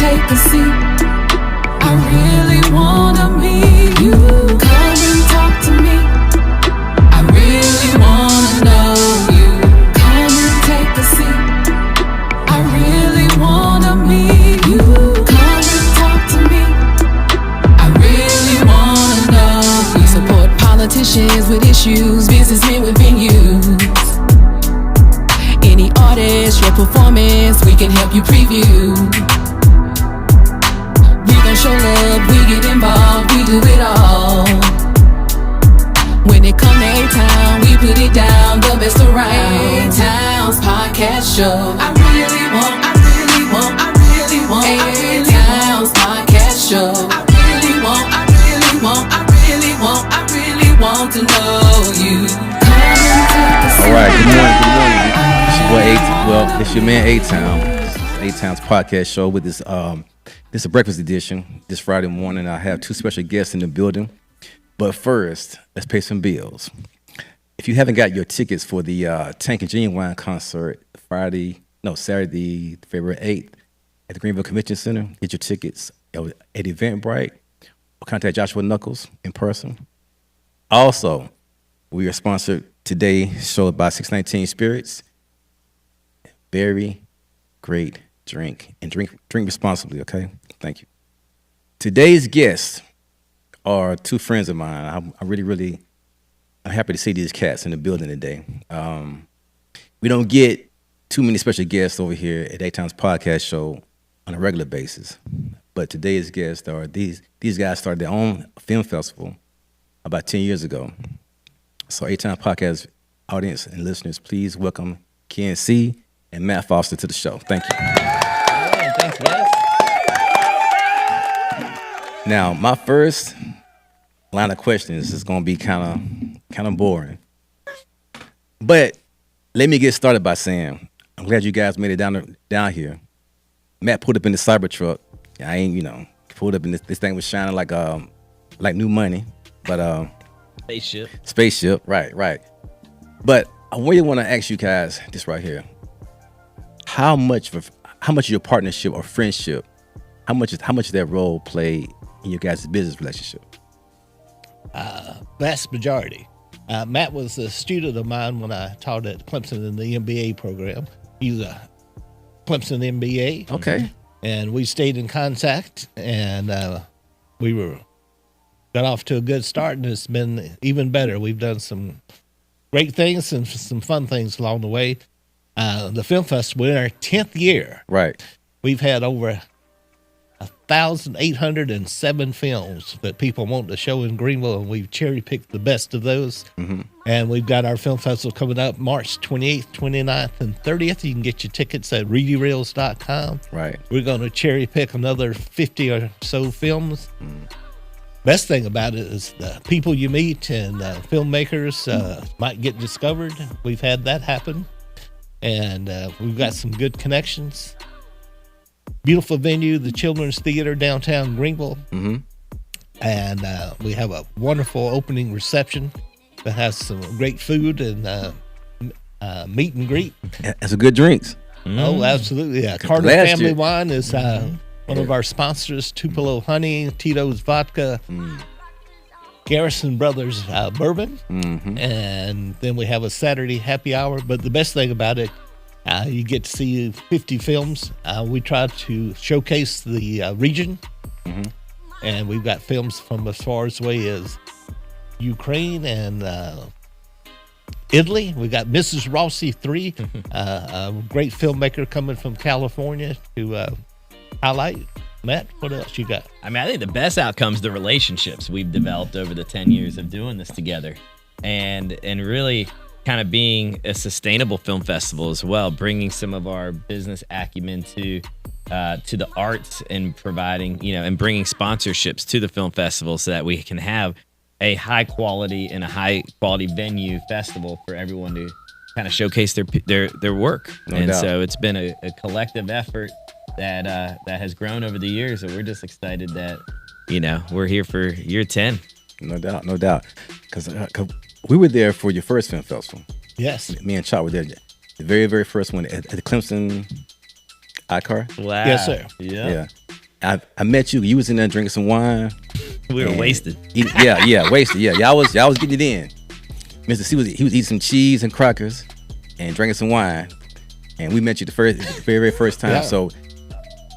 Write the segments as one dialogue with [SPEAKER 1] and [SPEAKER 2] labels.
[SPEAKER 1] take a seat. I really wanna meet you. Come and talk to me. I really wanna know you. Come and take a seat. I really wanna meet you. Come and talk to me. I really wanna know you. We support politicians with issues, businessmen with venues. Any artist, your performance, we can help you preview. We gon' show love, we get involved, we do it all. When it come to Atown, we put it down, the best around. Atown's podcast show. I really want Atown's podcast show. I really want to know you.
[SPEAKER 2] All right, good morning. It's your boy it's your man Atown. Atown's podcast show with this this is a breakfast edition. This Friday morning, I have two special guests in the building. But first, let's pay some bills. If you haven't got your tickets for the Tank and Genuine concert Saturday, February 8th at the Greenville Convention Center, get your tickets at Eventbrite or contact Joshua Knuckles in person. Also, we are sponsored today's show by 619 Spirits. Very great drink, and drink responsibly, okay? Thank you. Today's guests are two friends of mine. I'm happy to see these cats in the building today. We don't get too many special guests over here at Atown's podcast show on a regular basis, but today's guests are these guys started their own film festival about 10 years ago. So Atown podcast audience and listeners, please welcome Ken C. and Matt Foster to the show. Thank you.
[SPEAKER 3] Yeah, thanks, guys.
[SPEAKER 2] Now, my first line of questions is going to be kind of boring, but let me get started by saying I'm glad you guys made it down here. Matt pulled up in the Cybertruck. I ain't, pulled up in this thing was shining like new money, but spaceship, right. But I really want to ask you guys this right here: how much of your partnership or friendship, how much of that role played in your guys' business relationship?
[SPEAKER 3] Vast majority. Matt was a student of mine when I taught at Clemson in the MBA program. He's a Clemson MBA.
[SPEAKER 2] Okay.
[SPEAKER 3] And we stayed in contact, and we got off to a good start, and it's been even better. We've done some great things and some fun things along the way. The film festival in our 10th year.
[SPEAKER 2] Right.
[SPEAKER 3] We've had over 1,807 films that people want to show in Greenville, and we've cherry-picked the best of those. Mm-hmm. And we've got our film festival coming up March 28th, 29th, and 30th. You can get your tickets at readyrails.com.
[SPEAKER 2] Right.
[SPEAKER 3] We're going to cherry-pick another 50 or so films. Best thing about it is the people you meet and filmmakers might get discovered. We've had that happen. And we've got some good connections. Beautiful venue, the Children's Theater downtown Greenville. Mm-hmm. And we have a wonderful opening reception that has some great food and meet and greet.
[SPEAKER 2] And some good drinks.
[SPEAKER 3] Oh, absolutely. Yeah. Carter Family Wine is one of our sponsors. Tupelo Honey, Tito's Vodka, Garrison Brothers Bourbon. Mm-hmm. And then we have a Saturday happy hour. But the best thing about it, you get to see 50 films. We try to showcase the region. Mm-hmm. And we've got films from as far away as Ukraine and Italy. We got Mrs. Rossi 3, a great filmmaker coming from California to highlight. Matt, what else you got?
[SPEAKER 4] I think the best outcomes, the relationships we've developed over the 10 years of doing this together, and really kind of being a sustainable film festival as well, bringing some of our business acumen to the arts and providing, and bringing sponsorships to the film festival so that we can have a high quality and a high quality venue festival for everyone to kind of showcase their work. No doubt. So it's been a collective effort that has grown over the years, and we're just excited that we're here for year 10.
[SPEAKER 2] No doubt, because we were there for your first film festival.
[SPEAKER 3] Yes,
[SPEAKER 2] me and Chop were there, the very first one at the Clemson iCar.
[SPEAKER 4] Wow.
[SPEAKER 3] Yes, sir.
[SPEAKER 4] Yeah.
[SPEAKER 2] I met you. You was in there drinking some wine.
[SPEAKER 4] We were wasted.
[SPEAKER 2] Wasted. Yeah, y'all was getting it in. Mr. C was eating some cheese and crackers and drinking some wine, and we met you the very first time.
[SPEAKER 3] Yeah.
[SPEAKER 2] So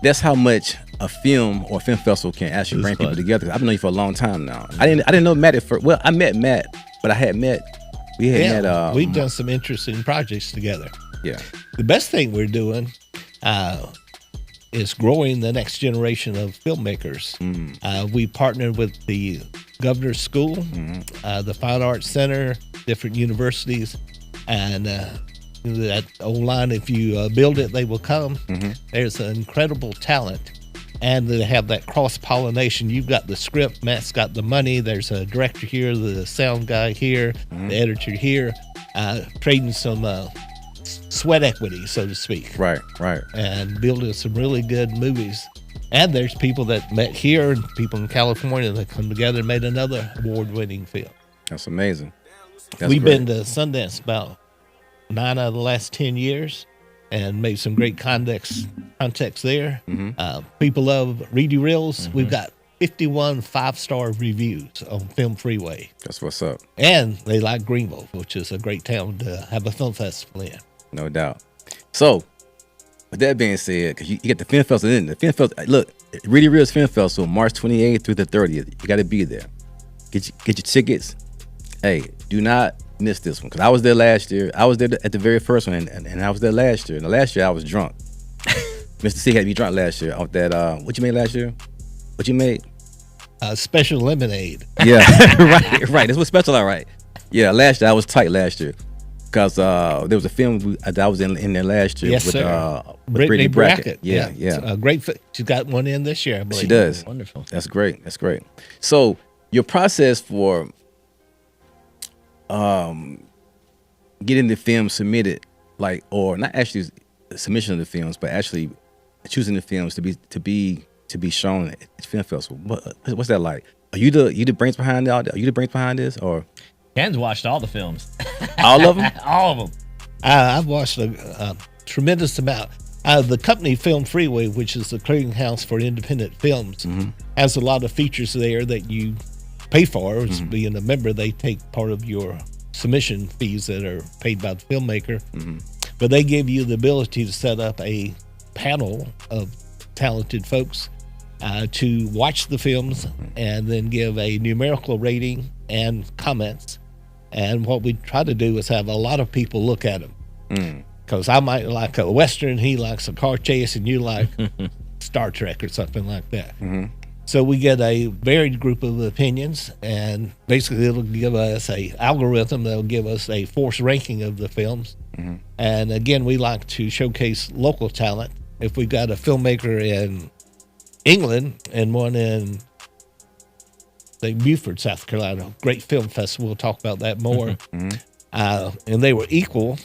[SPEAKER 2] that's how much a film or a film festival can actually bring people together. I've known you for a long time now. I didn't know Matt at first. Well, I met Matt, but
[SPEAKER 3] we've done some interesting projects together.
[SPEAKER 2] Yeah.
[SPEAKER 3] The best thing we're doing is growing the next generation of filmmakers. We partnered with the Governor's School, the Fine Arts Center, different universities, and that old line, if you build it, they will come. There's an incredible talent, and they have that cross-pollination. You've got the script, Matt's got the money, there's a director here, the sound guy here, the editor here, trading some sweat equity, so to speak.
[SPEAKER 2] Right.
[SPEAKER 3] And building some really good movies. And there's people that met here and people in California that come together and made another award-winning film.
[SPEAKER 2] That's amazing.
[SPEAKER 3] We've been to Sundance about 9 out of the last 10 years and made some great context there. People love Reedy Reels. We've got 51 5-star reviews on Film Freeway.
[SPEAKER 2] That's what's up. And
[SPEAKER 3] they like Greenville, which is a great town to have a film festival in.
[SPEAKER 2] No doubt. So, with that being said, because you get the film festival in, the film festival, look, Reedy Reels Film Festival, March 28th through the 30th. You got to be there. Get your tickets. Hey, do not miss this one, because I was there last year. I was there at the very first one, and I was there last year. And the last year I was drunk. Mr. C had me drunk last year off that. What you made last year? What you made?
[SPEAKER 3] Special lemonade.
[SPEAKER 2] Yeah, right. That's what special, all right. Yeah, last year I was tight last year. Because there was a film that I was in there last year with Brittany Brackett. Yeah.
[SPEAKER 3] Great. She's got one in this year, I believe.
[SPEAKER 2] She does.
[SPEAKER 4] Wonderful.
[SPEAKER 2] That's great. So your process for getting the film submitted, or not actually submission of the films, but actually choosing the films to be shown at the film festival. What's that like? Are you the brains behind it? Are you the brains behind this, or?
[SPEAKER 4] Ken's watched all the films.
[SPEAKER 2] All of them?
[SPEAKER 4] All of them.
[SPEAKER 3] I've watched a tremendous amount. The company Film Freeway, which is the clearinghouse for independent films, has a lot of features there that you pay for. As being a member, they take part of your submission fees that are paid by the filmmaker. But they give you the ability to set up a panel of talented folks to watch the films and then give a numerical rating and comments. And what we try to do is have a lot of people look at them. Because I might like a Western, he likes a car chase, and you like Star Trek or something like that. So we get a varied group of opinions, and basically it'll give us a algorithm that'll give us a forced ranking of the films. And again, we like to showcase local talent. If we've got a filmmaker in England and one in Beaufort, South Carolina, great film festival. We'll talk about that more. And they were equal.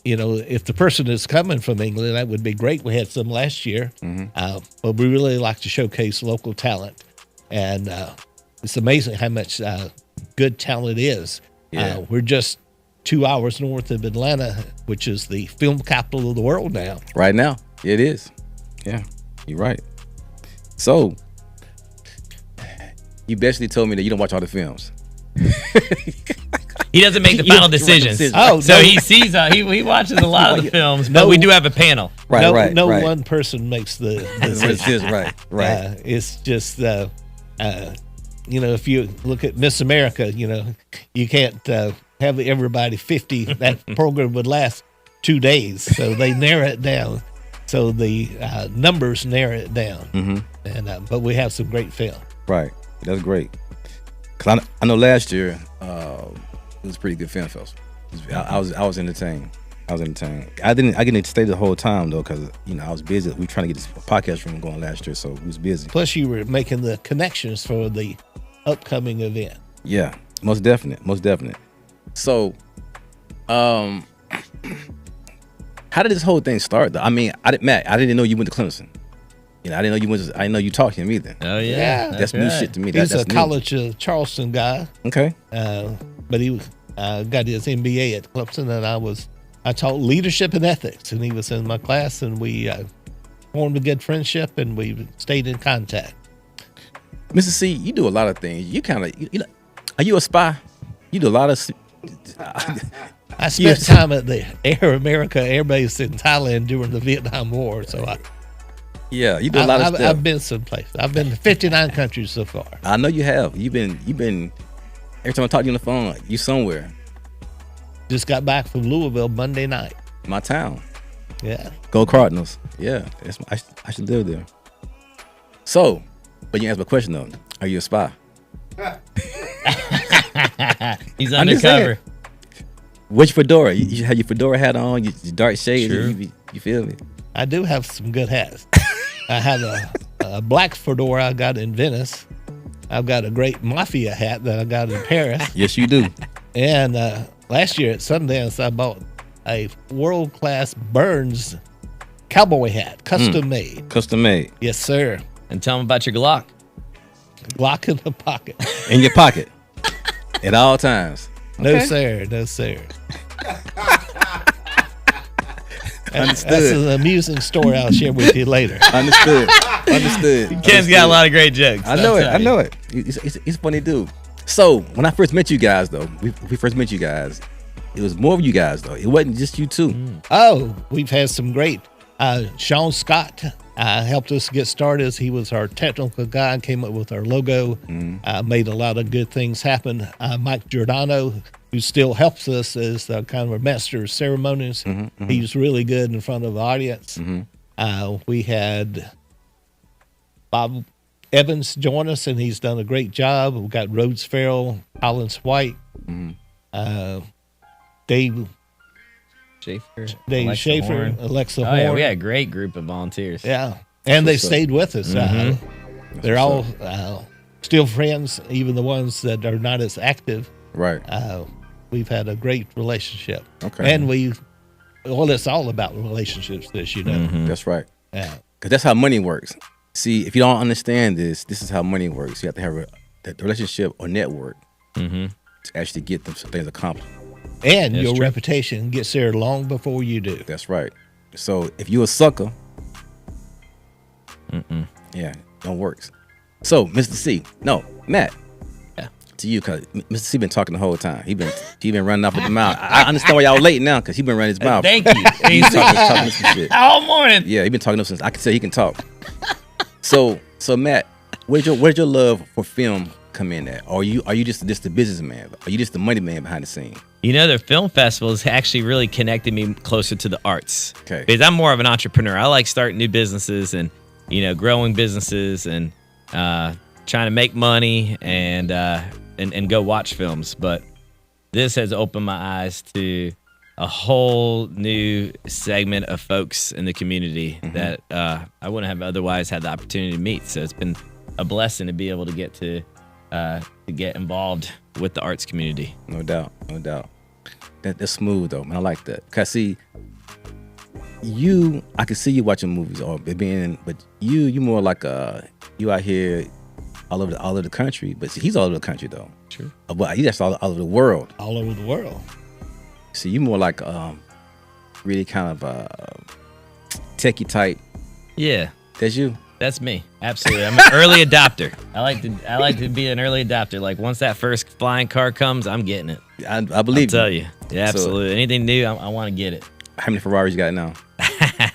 [SPEAKER 3] If the person is coming from England, that would be great. We had some last year, but we really like to showcase local talent. And it's amazing how much good talent is. We're just 2 hours north of Atlanta, which is the film capital of the world now.
[SPEAKER 2] Right now, it is. Yeah, you're right. So, you basically told me that you don't watch all the films.
[SPEAKER 4] He doesn't make the final decisions. He sees he watches a lot of the films, but we do have a panel.
[SPEAKER 2] Right.
[SPEAKER 3] No one person makes the decision.
[SPEAKER 2] Right.
[SPEAKER 3] It's just if you look at Miss America, you can't have everybody 50. That program would last 2 days, so they narrow it down. So the numbers narrow it down, but we have some great film.
[SPEAKER 2] Right, that's great. Cause I know last year it was a pretty good film festival. I was entertained. I didn't stay the whole time though, because I was busy. We were trying to get this podcast room going last year, so we was busy.
[SPEAKER 3] Plus, you were making the connections for the upcoming event.
[SPEAKER 2] Yeah, most definite. So, how did this whole thing start, though? I mean, Matt, I didn't know you went to Clemson. I didn't know you taught him either.
[SPEAKER 4] Oh yeah,
[SPEAKER 2] that's new shit to me.
[SPEAKER 3] He's
[SPEAKER 2] that's
[SPEAKER 3] a College of Charleston guy.
[SPEAKER 2] Okay.
[SPEAKER 3] But he got his MBA at Clemson, and I taught leadership and ethics, and he was in my class, and we formed a good friendship, and we've stayed in contact.
[SPEAKER 2] Mr. C, you do a lot of things. You kind of, are you a spy? You do a lot of.
[SPEAKER 3] I spent time at the Air America Air Base in Thailand during the Vietnam War, so
[SPEAKER 2] Yeah, you do a lot of stuff.
[SPEAKER 3] I've been someplace. I've been to 59 countries so far.
[SPEAKER 2] I know you have. You've been. Every time I talk to you on the phone, you somewhere.
[SPEAKER 3] Just got back from Louisville Monday night.
[SPEAKER 2] My town.
[SPEAKER 3] Yeah.
[SPEAKER 2] Go Cardinals. Yeah, I should live there. So, but you asked my question though. Are you a spy?
[SPEAKER 4] He's undercover.
[SPEAKER 2] What's your fedora? You have your fedora hat on, your dark shades.
[SPEAKER 4] Sure.
[SPEAKER 2] You feel me?
[SPEAKER 3] I do have some good hats. I have a black fedora I got in Venice. I've got a great mafia hat that I got in Paris.
[SPEAKER 2] Yes, you do.
[SPEAKER 3] And last year at Sundance, I bought a world-class Burns cowboy hat, custom made.
[SPEAKER 2] Custom made.
[SPEAKER 3] Yes, sir.
[SPEAKER 4] And tell him about your Glock.
[SPEAKER 3] Glock in the pocket.
[SPEAKER 2] In your pocket. At all times.
[SPEAKER 3] No,
[SPEAKER 2] Okay.
[SPEAKER 3] sir. No, sir. That's
[SPEAKER 2] Understood.
[SPEAKER 3] an amusing story I'll share with you later.
[SPEAKER 2] Understood.
[SPEAKER 4] Ken's got a lot of great jokes.
[SPEAKER 2] I know it. He's a funny dude. So when I first met you guys, though, we first met you guys, it was more of you guys, though. It wasn't just you two.
[SPEAKER 3] Oh, we've had some great. Sean Scott helped us get started. He was our technical guy, came up with our logo, made a lot of good things happen. Mike Giordano, who still helps us as kind of a master of ceremonies. He's really good in front of the audience. We had Bob Evans join us, and he's done a great job. We've got Rhodes Farrell, Collins White, Dave
[SPEAKER 4] Alexa
[SPEAKER 3] Schaefer,
[SPEAKER 4] Horn.
[SPEAKER 3] Alexa
[SPEAKER 4] Oh,
[SPEAKER 3] Horn.
[SPEAKER 4] yeah, we had a great group of volunteers.
[SPEAKER 3] Yeah, and they
[SPEAKER 2] what's up.
[SPEAKER 3] stayed with us. They're all still friends, even the ones that are not as active.
[SPEAKER 2] Right.
[SPEAKER 3] We've had a great relationship.
[SPEAKER 2] Okay.
[SPEAKER 3] And it's all about relationships, as you know.
[SPEAKER 2] That's right.
[SPEAKER 3] Yeah.
[SPEAKER 2] Because that's how money works. See, if you don't understand this is how money works. You have to have the relationship or network to actually get some things accomplished.
[SPEAKER 3] And
[SPEAKER 4] That's
[SPEAKER 3] your
[SPEAKER 4] true.
[SPEAKER 3] reputation gets there long before you do.
[SPEAKER 2] That's right. So if you a sucker, yeah, don't works. So Mr. C, no, Matt.
[SPEAKER 4] Yeah.
[SPEAKER 2] To you, cause Mr. C been talking the whole time. He been running off with the mouth. I understand why y'all late now, cause he been running his mouth.
[SPEAKER 4] Thank you.
[SPEAKER 2] He's talking some shit.
[SPEAKER 4] All morning.
[SPEAKER 2] Yeah, he been talking since I can say he can talk. So Matt, where'd your love for film come in at? Or are you just the businessman? Are you just the money man behind the scene?
[SPEAKER 4] You know, the film festival has actually really connected me closer to the arts.
[SPEAKER 2] Okay.
[SPEAKER 4] Because I'm more of an entrepreneur. I like starting new businesses and, growing businesses and trying to make money and go watch films. But this has opened my eyes to a whole new segment of folks in the community that I wouldn't have otherwise had the opportunity to meet. So it's been a blessing to be able to get involved with the arts community.
[SPEAKER 2] No doubt. That's smooth though, man. I like that. Cause see, I can see you watching movies but you more like you out here all over the country. But see, he's all over the country though.
[SPEAKER 4] True.
[SPEAKER 2] But he's just all over the world.
[SPEAKER 3] All over the world.
[SPEAKER 2] See, you more like really kind of techie type.
[SPEAKER 4] Yeah.
[SPEAKER 2] That's you.
[SPEAKER 4] That's me. Absolutely. I'm an early adopter. I like to be an early adopter. Like once that first flying car comes, I'm getting it.
[SPEAKER 2] I believe
[SPEAKER 4] I'll tell
[SPEAKER 2] you.
[SPEAKER 4] you. Yeah, absolutely. Anything new, I want to get it.
[SPEAKER 2] How many Ferraris you got now?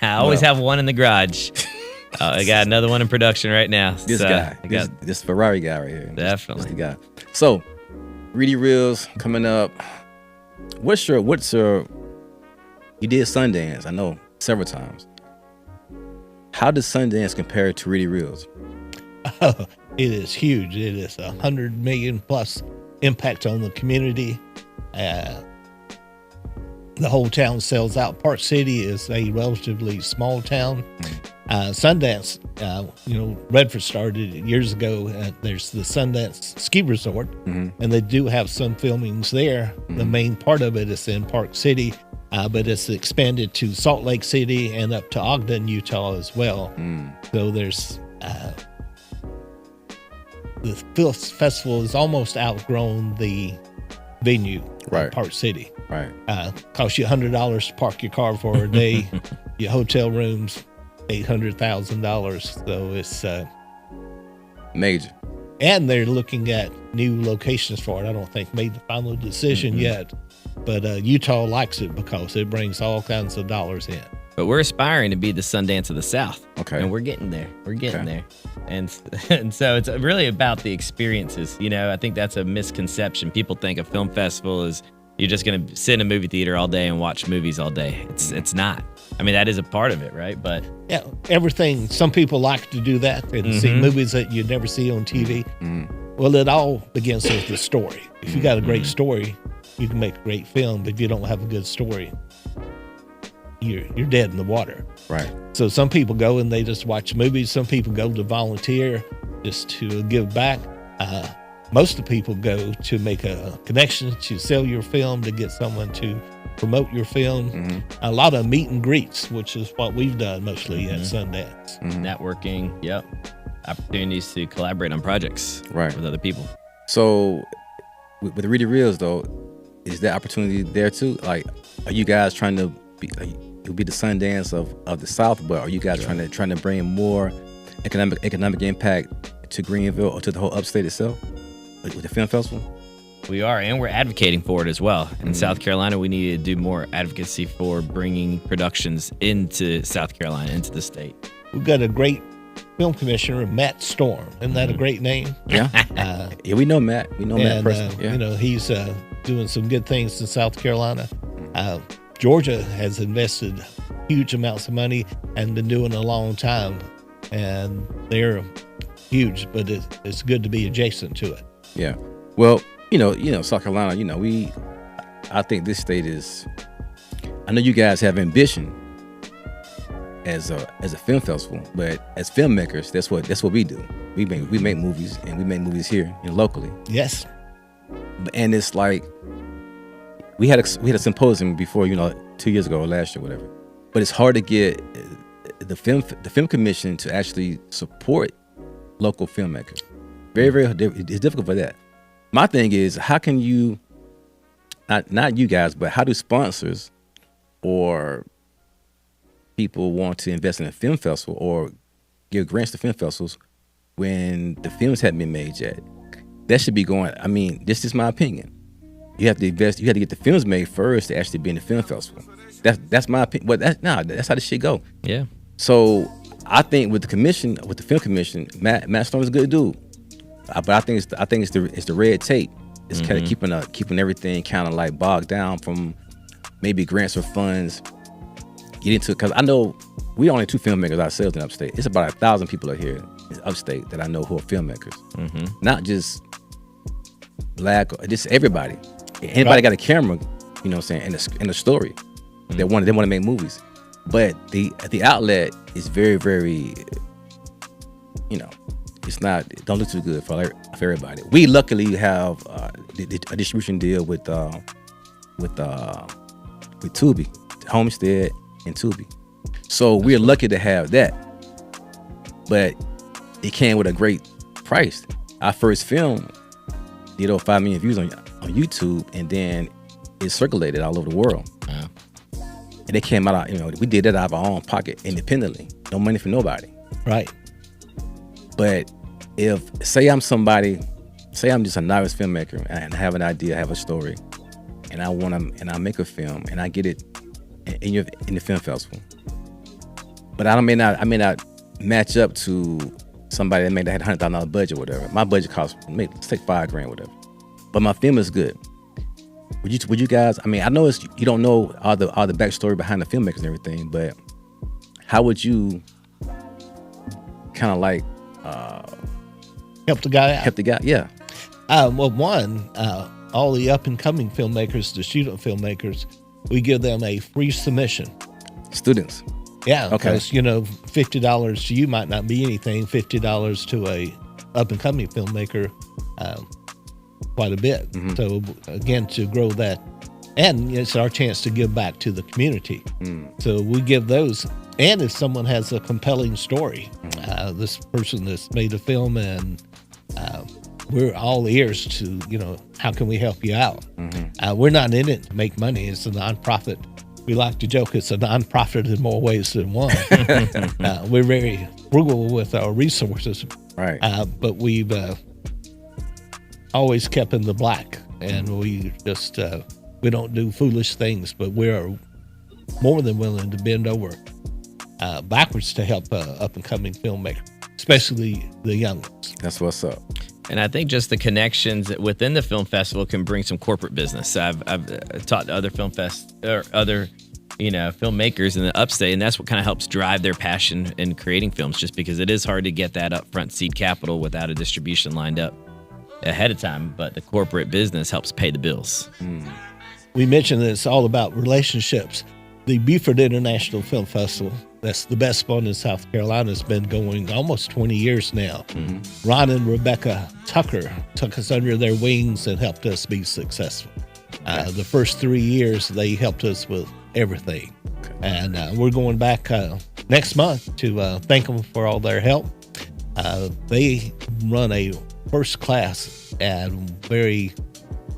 [SPEAKER 4] I always have one in the garage. I got another one in production right now.
[SPEAKER 2] This
[SPEAKER 4] So,
[SPEAKER 2] guy.
[SPEAKER 4] I got
[SPEAKER 2] This Ferrari guy right here.
[SPEAKER 4] Definitely.
[SPEAKER 2] This the guy. So, Reedy Reels coming up. What's your you did Sundance, I know, several times. How does Sundance compare to Reedy Reels?
[SPEAKER 3] Oh, it is huge. It is 100 million plus impact on the community. The whole town sells out. Park City is a relatively small town. Sundance, Redford started it years ago. There's the Sundance Ski Resort, and they do have some filmings there. The main part of it is in Park City, but it's expanded to Salt Lake City and up to Ogden, Utah as well. So there's the film festival has almost outgrown the venue,
[SPEAKER 2] Right.
[SPEAKER 3] Park City.
[SPEAKER 2] Right.
[SPEAKER 3] Costs you $100 to park your car for a day, your hotel rooms, $800,000. So it's
[SPEAKER 2] Major.
[SPEAKER 3] and they're looking at new locations for it. I don't think made the final decision yet, but Utah likes it because it brings all kinds of dollars in.
[SPEAKER 4] But we're aspiring to be the Sundance of the South.
[SPEAKER 2] Okay.
[SPEAKER 4] And we're getting there. We're getting there. And so it's really about the experiences. You know, I think that's a misconception. People think a film festival is you're just going to sit in a movie theater all day and watch movies all day. It's not. I mean, that is a part of it, right? But
[SPEAKER 3] Yeah, everything. Some people like to do that and see movies that you never see on TV. Well, it all begins with the story. If you got a great story, you can make a great film. But if you don't have a good story, you're dead in the water.
[SPEAKER 2] Right.
[SPEAKER 3] So some people go and they just watch movies. Some people go to volunteer just to give back. Most of the people go to make a connection, to sell your film, to get someone to promote your film. A lot of meet and greets, which is what we've done mostly at Sundance.
[SPEAKER 4] networking, opportunities to collaborate on projects with other people.
[SPEAKER 2] So with the Reedy Reels though, is that opportunity there too? Like, are you guys trying to be? It would be the Sundance of the South, but are you guys trying to bring more economic impact to Greenville or to the whole upstate itself with the film festival?
[SPEAKER 4] We are, and we're advocating for it as well. In South Carolina, we need to do more advocacy for bringing productions into South Carolina, into the state.
[SPEAKER 3] We've got a great film commissioner, Matt Storm. Isn't that a great name?
[SPEAKER 2] Yeah. Yeah, we know Matt. We know Matt personally. Yeah.
[SPEAKER 3] You know, he's doing some good things in South Carolina. Georgia has invested huge amounts of money and been doing it a long time. And they're huge, but it's good to be adjacent to it.
[SPEAKER 2] Yeah. Well, you know, South Carolina, you know, I think this state is, I know you guys have ambition as a film festival, but as filmmakers, that's what we do. We make movies, and we make movies here, locally.
[SPEAKER 3] Yes.
[SPEAKER 2] And it's like we had a symposium before, 2 years ago or last year, whatever. But it's hard to get the film commission to actually support local filmmakers. Very, very, it's difficult for that. My thing is, how can you, not you guys, but how do sponsors or people want to invest in a film festival or give grants to film festivals when the films haven't been made yet? That should be going, I mean, this is my opinion. You have to invest, you have to get the films made first to actually be in the film festival. That's my opinion. But that's how this shit go.
[SPEAKER 4] Yeah.
[SPEAKER 2] So I think with the commission, with the film commission, Matt Storm is a good dude. But I think it's the red tape. It's kind of keeping everything kind of like bogged down from maybe grants or funds. Get into it, because I know we only 2 filmmakers ourselves in upstate. It's about 1,000 people out here in upstate that I know who are filmmakers. Not just black, just everybody. Anybody got a camera, you know what I'm saying, and a story. They want to make movies, but the outlet is very, very, it's not, don't look too good for everybody. We luckily have a distribution deal with Tubi, Homestead and Tubi. So we're lucky to have that. But it came with a great price. Our first film did over 5 million views on YouTube, and then it circulated all over the world.
[SPEAKER 4] Wow.
[SPEAKER 2] And it came out, we did that out of our own pocket independently. No money from nobody.
[SPEAKER 3] Right.
[SPEAKER 2] But if, say I'm just a novice filmmaker and I have an idea, I have a story, and I make a film and I get it in the film festival, but I may not match up to somebody that made that had $100,000 budget or whatever. My budget costs, let's take $5,000 whatever, but my film is good. Would you guys? I mean, I know you don't know all the backstory behind the filmmakers and everything, but how would you kind of like
[SPEAKER 3] help the guy out?
[SPEAKER 2] Help the guy, yeah.
[SPEAKER 3] Well, one, all the up and coming filmmakers, the student filmmakers, we give them a free submission.
[SPEAKER 2] Students.
[SPEAKER 3] Yeah.
[SPEAKER 2] Okay.
[SPEAKER 3] Because, $50 to you might not be anything. $50 to a up and coming filmmaker, quite a bit. So again, to grow that, and it's our chance to give back to the community. So we give those. And if someone has a compelling story, this person that's made a film, and we're all ears to, how can we help you out? We're not in it to make money. It's a nonprofit we like to joke it's a nonprofit in more ways than one. We're very frugal with our resources,
[SPEAKER 2] Right.
[SPEAKER 3] but we've always kept in the black, and we just we don't do foolish things, but we're more than willing to bend over backwards to help up and coming filmmakers, especially the young ones.
[SPEAKER 2] That's what's up.
[SPEAKER 4] And I think just the connections within the film festival can bring some corporate business. I've talked to other other filmmakers in the upstate, and that's what kind of helps drive their passion in creating films, just because it is hard to get that upfront seed capital without a distribution lined up ahead of time. But the corporate business helps pay the bills.
[SPEAKER 3] We mentioned that it's all about relationships. The Beaufort International Film Festival, that's the best one in South Carolina, has been going almost 20 years now. Ron and Rebecca Tucker took us under their wings and helped us be successful. The first 3 years, they helped us with everything. And we're going back next month to thank them for all their help. They run a first class and very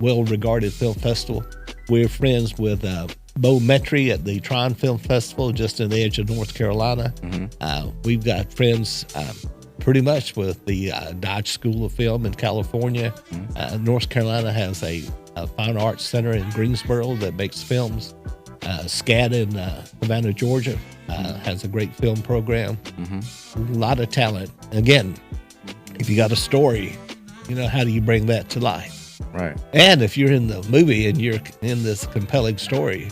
[SPEAKER 3] well-regarded film festival. We're friends with Bo Metry at the Tron Film Festival, just on the edge of North Carolina. We've got friends pretty much with the Dodge School of Film in California. North Carolina has a fine arts center in Greensboro that makes films. SCAD in Savannah, Georgia has a great film program. A lot of talent. Again, if you got a story, how do you bring that to life?
[SPEAKER 2] Right.
[SPEAKER 3] And if you're in the movie and you're in this compelling story,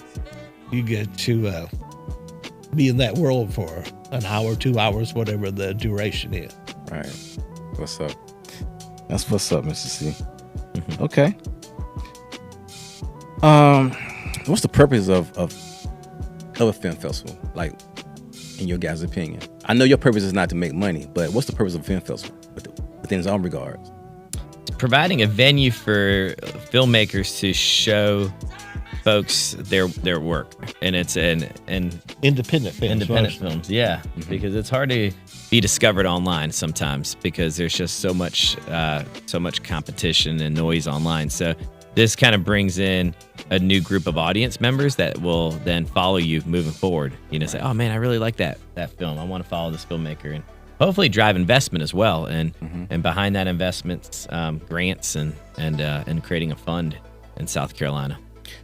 [SPEAKER 3] you get to be in that world for an hour, 2 hours, whatever the duration is.
[SPEAKER 2] Right. What's up? That's what's up, Mr. C. Okay. What's the purpose of a film festival? Like, in your guys' opinion, I know your purpose is not to make money, but what's the purpose of a film festival within its own regards?
[SPEAKER 4] Providing a venue for filmmakers to show folks their work, and it's an
[SPEAKER 3] Independent films.
[SPEAKER 4] films, yeah, because it's hard to be discovered online sometimes because there's just so much competition and noise online. So this kind of brings in a new group of audience members that will then follow you moving forward. Say, oh man, I really like that film. I want to follow this filmmaker, and hopefully drive investment as well. And behind that investments, grants and creating a fund in South Carolina.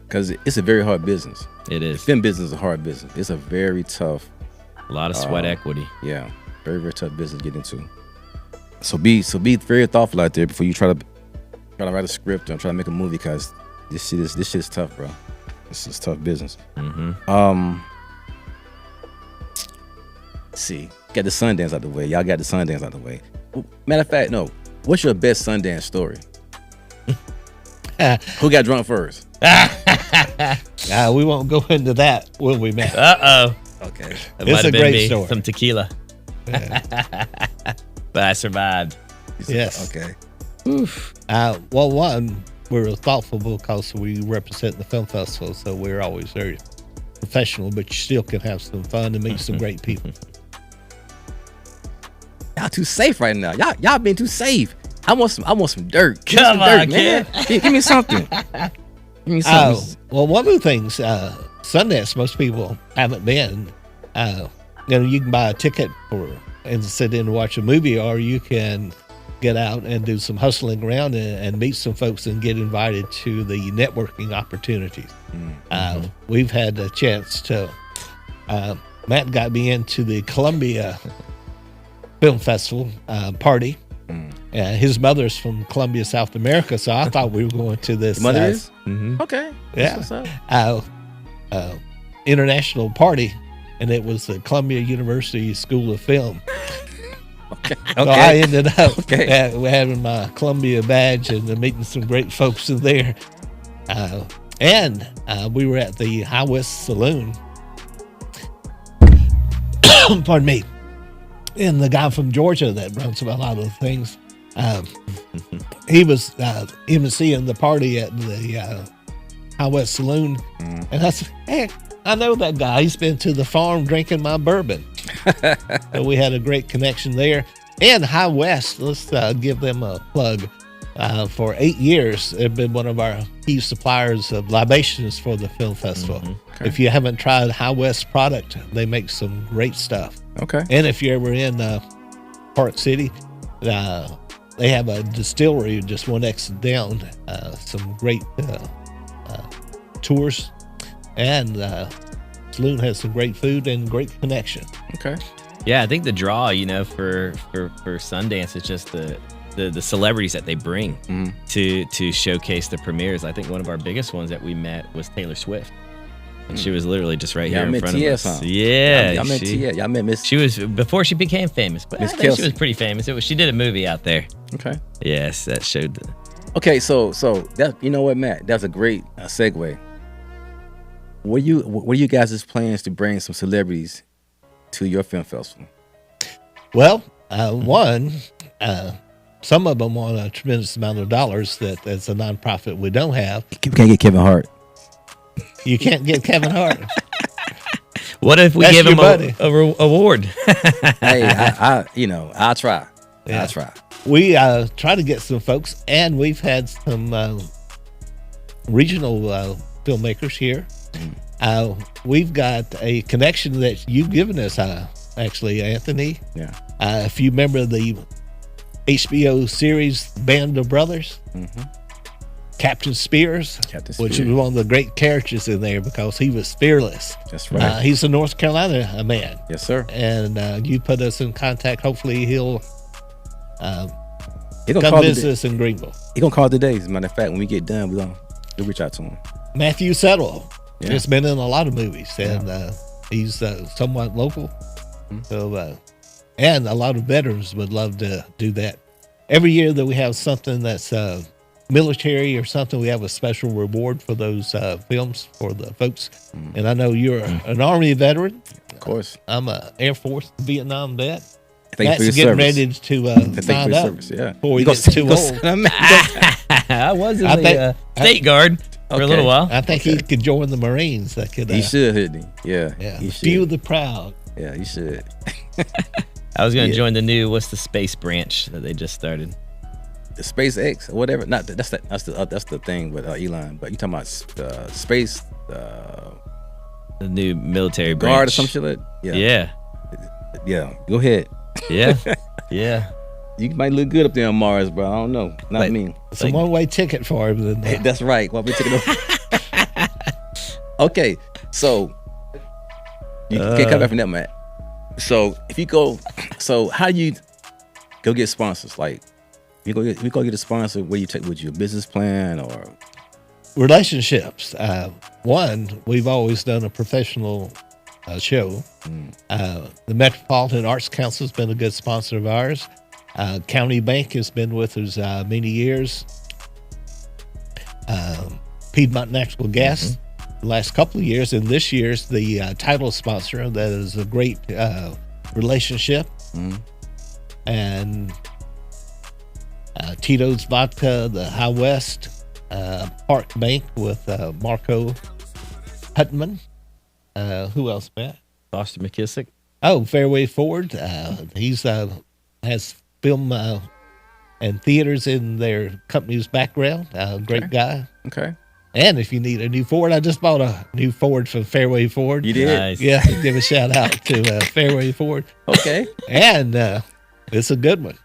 [SPEAKER 2] Because it's a very hard business.
[SPEAKER 4] It is.
[SPEAKER 2] Film business is a hard business. It's a very tough.
[SPEAKER 4] A lot of sweat equity.
[SPEAKER 2] Yeah, very, very tough business to get into. So be very thoughtful out there before you try to write a script and try to make a movie, because this shit is tough, bro. This is tough business. See, got the Sundance out the way. Y'all got the Sundance out the way. Matter of fact, no. What's your best Sundance story? Who got drunk first?
[SPEAKER 3] We won't go into that, will we, man?
[SPEAKER 2] Okay.
[SPEAKER 4] It
[SPEAKER 3] It's
[SPEAKER 4] might
[SPEAKER 3] a
[SPEAKER 4] have been
[SPEAKER 3] great
[SPEAKER 4] me.
[SPEAKER 3] story.
[SPEAKER 4] Some tequila. But I survived.
[SPEAKER 3] Yes.
[SPEAKER 2] Okay.
[SPEAKER 3] Well, one, we're thoughtful because we represent the film festival, so we're always very professional, but you still can have some fun and meet some great people.
[SPEAKER 2] Y'all too safe right now. Y'all being too safe. I want some dirt. Give me
[SPEAKER 4] Come
[SPEAKER 2] some dirt,
[SPEAKER 4] on,
[SPEAKER 2] man. Give me something. Give me something.
[SPEAKER 3] Well, one of the things, Sundance, most people haven't been. You can buy a ticket and sit in and watch a movie, or you can get out and do some hustling around and meet some folks and get invited to the networking opportunities. We've had a chance to. Matt got me into the Columbia Film Festival party. His mother's from Columbia, South America, so I thought we were going to this.
[SPEAKER 2] Your mother is? Okay.
[SPEAKER 3] Yeah.
[SPEAKER 2] That's what's up.
[SPEAKER 3] International party, and it was the Columbia University School of Film.
[SPEAKER 2] Okay.
[SPEAKER 3] So I ended up
[SPEAKER 2] Okay.
[SPEAKER 3] having my Columbia badge and meeting some great folks in there. And we were at the High West Saloon. Pardon me. And the guy from Georgia that runs a lot of things, he was emceeing the party at the High West Saloon. And I said, hey, I know that guy. He's been to the farm drinking my bourbon. So we had a great connection there. And High West, let's give them a plug. For 8 years, they've been one of our key suppliers of libations for the film festival.
[SPEAKER 2] Okay.
[SPEAKER 3] If you haven't tried High West product, they make some great stuff.
[SPEAKER 2] Okay.
[SPEAKER 3] And if you're ever in Park City, they have a distillery just one exit down. Some great tours, and Saloon has some great food and great connection.
[SPEAKER 2] Okay.
[SPEAKER 4] Yeah, I think the draw, for Sundance is just the celebrities that they bring to showcase the premieres. I think one of our biggest ones that we met was Taylor Swift. And she was literally just right here in front of us.
[SPEAKER 2] Huh?
[SPEAKER 4] Yeah,
[SPEAKER 2] y'all met T.S. Y'all met Miss.
[SPEAKER 4] She was before she became famous, but I think
[SPEAKER 2] Kelsey.
[SPEAKER 4] she was pretty famous. She did a movie out there.
[SPEAKER 2] Okay.
[SPEAKER 4] Yes, that showed.
[SPEAKER 2] Okay, so that, you know what, Matt? That's a great segue. What are you guys' plans to bring some celebrities to your film festival?
[SPEAKER 3] Well, some of them want a tremendous amount of dollars that as a nonprofit we don't have.
[SPEAKER 2] We can't get Kevin Hart.
[SPEAKER 3] You can't get Kevin Hart.
[SPEAKER 4] What if we
[SPEAKER 3] That's
[SPEAKER 4] give
[SPEAKER 3] your
[SPEAKER 4] him
[SPEAKER 3] buddy.
[SPEAKER 4] a award?
[SPEAKER 2] Hey, I'll try.
[SPEAKER 3] Yeah.
[SPEAKER 2] I'll try.
[SPEAKER 3] We try to get some folks, and we've had some regional filmmakers here. We've got a connection that you've given us, actually, Anthony.
[SPEAKER 2] Yeah.
[SPEAKER 3] If you remember the HBO series Band of Brothers, Captain Spears, which was one of the great characters in there because he was fearless.
[SPEAKER 2] That's right.
[SPEAKER 3] He's a North Carolina man.
[SPEAKER 2] Yes, sir.
[SPEAKER 3] And you put us in contact. Hopefully he'll
[SPEAKER 2] He gonna
[SPEAKER 3] come
[SPEAKER 2] call
[SPEAKER 3] visit us in Greenville.
[SPEAKER 2] He gonna call today. As a matter of fact, when we get done, we'll reach out to him.
[SPEAKER 3] Matthew Settle
[SPEAKER 2] Yeah.
[SPEAKER 3] has been in a lot of movies, and he's somewhat local. So, and a lot of veterans would love to do that. Every year that we have something that's military or something, we have a special reward for those films for the folks. And I know you're an Army veteran.
[SPEAKER 2] Of course.
[SPEAKER 3] I'm a Air Force Vietnam vet.
[SPEAKER 2] Thank you for your
[SPEAKER 3] That's getting
[SPEAKER 2] service.
[SPEAKER 3] ready to
[SPEAKER 2] Thank you
[SPEAKER 3] sign
[SPEAKER 2] for your
[SPEAKER 3] up
[SPEAKER 2] service. Yeah.
[SPEAKER 3] before he
[SPEAKER 2] You
[SPEAKER 3] gets too
[SPEAKER 2] gonna
[SPEAKER 3] old.
[SPEAKER 2] send him out?
[SPEAKER 4] I was in
[SPEAKER 3] I
[SPEAKER 4] the
[SPEAKER 3] think-
[SPEAKER 4] state guard for a
[SPEAKER 2] Okay.
[SPEAKER 4] little while.
[SPEAKER 3] I think he could join the Marines. That could.
[SPEAKER 2] He should, shouldn't he? Yeah.
[SPEAKER 3] Yeah.
[SPEAKER 2] He should.
[SPEAKER 3] Few the proud.
[SPEAKER 2] Yeah, he should.
[SPEAKER 4] I was going to
[SPEAKER 2] Yeah.
[SPEAKER 4] join the new what's the space branch that they just started.
[SPEAKER 2] The SpaceX or whatever. Not that's the thing with Elon. But you talking about space
[SPEAKER 4] The new military branch.
[SPEAKER 2] guard or some shit like that?
[SPEAKER 4] Yeah.
[SPEAKER 2] Yeah. Go ahead.
[SPEAKER 4] Yeah. Yeah.
[SPEAKER 2] You might look good up there on Mars, bro. I don't know. Not
[SPEAKER 4] Like-
[SPEAKER 2] me.
[SPEAKER 3] It's a one-way ticket for him. Then,
[SPEAKER 2] Hey, that's right. Well, we taking over. Okay, so you can't come back from that, Matt. So if you go, so how do you go get sponsors? Like, you go get a sponsor. Where you take with your business plan or
[SPEAKER 3] relationships. We've always done a professional show. The Metropolitan Arts Council has been a good sponsor of ours. County Bank has been with us many years. Piedmont Natural Gas the last couple of years, and this year's the title sponsor. That is a great relationship. And Tito's Vodka, the High West, Park Bank with Marco Hutman. Who else, Matt?
[SPEAKER 4] Foster McKissick.
[SPEAKER 3] Oh, Fairway Ford. He's has film and theaters in their company's background. Great guy.
[SPEAKER 2] okay,
[SPEAKER 3] And if you need a new Ford, I just bought a new Ford from Fairway Ford.
[SPEAKER 2] you did.
[SPEAKER 4] Nice.
[SPEAKER 3] Yeah, give a shout out to Fairway Ford.
[SPEAKER 2] Okay,
[SPEAKER 3] And it's a good one.